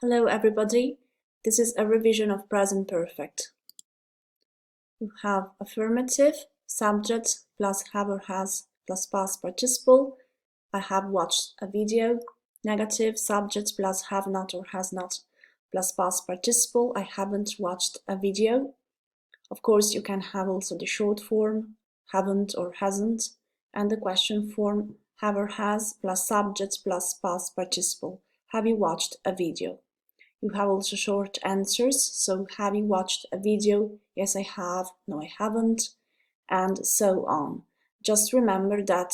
Hello everybody, this is a revision of present perfect. You have affirmative, subject, plus have or has, plus past participle. I have watched a video. Negative, subject, plus have not or has not, plus past participle. I haven't watched a video. Of course, you can have also the short form, haven't or hasn't, and the question form, have or has, plus subject, plus past participle. Have you watched a video? You have also short answers, so have you watched a video? Yes, I have. No, I haven't, and so on. Just remember that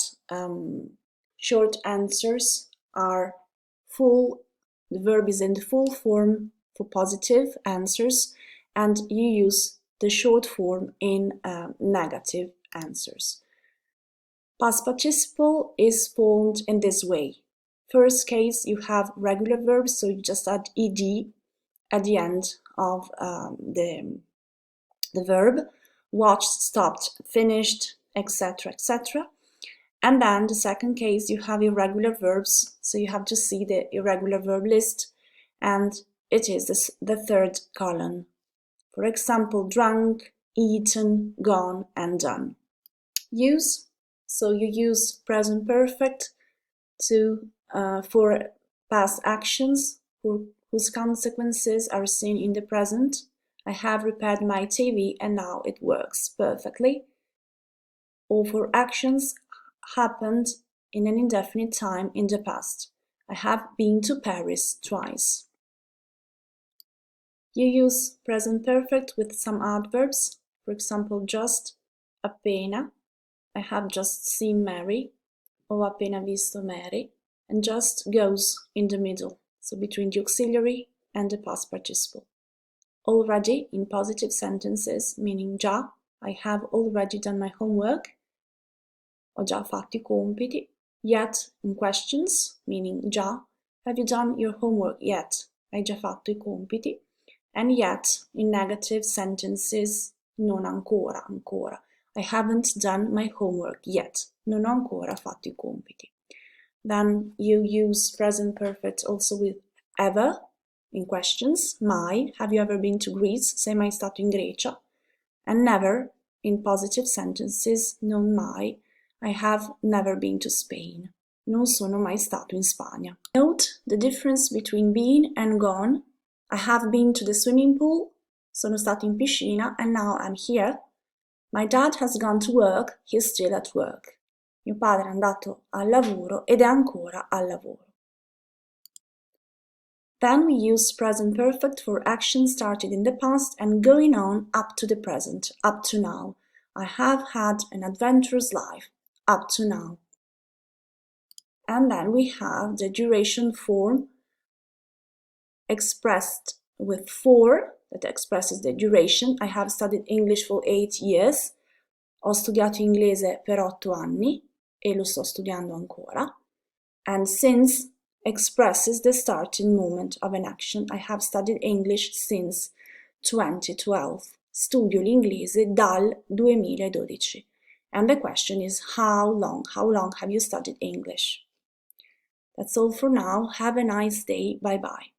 short answers are full, the verb is in the full form for positive answers, and you use the short form in negative answers. Past participle is formed in this way. First case, you have regular verbs, so you just add ed at the end of the verb. Watched, stopped, finished, etc., etc. And then the second case, you have irregular verbs, so you have to see the irregular verb list, and it is the third column. For example, drunk, eaten, gone, and done. Use, so you use present perfect for past actions whose consequences are seen in the present. I have repaired my TV and now it works perfectly. Or for actions happened in an indefinite time in the past. I have been to Paris twice. You use present perfect with some adverbs, for example, just, appena, I have just seen Mary, ho appena visto Mary, and just goes in the middle, so between the auxiliary and the past participle. Already in positive sentences, meaning già, I have already done my homework, ho già fatto I compiti. Yet in questions, meaning già, have you done your homework yet? Hai già fatto I compiti. And yet in negative sentences, non ancora, ancora. I haven't done my homework yet. Non ho ancora fatto I compiti. Then you use present perfect also with ever in questions. Mai, have you ever been to Greece? Sei mai stato in Grecia? And never in positive sentences. Non mai, I have never been to Spain. Non sono mai stato in Spagna. Note the difference between been and gone. I have been to the swimming pool. Sono stato in piscina and now I'm here. My dad has gone to work, he's still at work. Mio padre è andato al lavoro ed è ancora al lavoro. Then we use present perfect for actions started in the past and going on up to the present, up to now. I have had an adventurous life, up to now. And then we have the duration form expressed with for, that expresses the duration. I have studied English for 8 years. Ho studiato inglese per 8 anni e lo sto studiando ancora. And since expresses the starting moment of an action. I have studied English since 2012. Studio l'inglese dal 2012. And the question is how long? How long have you studied English? That's all for now. Have a nice day. Bye bye.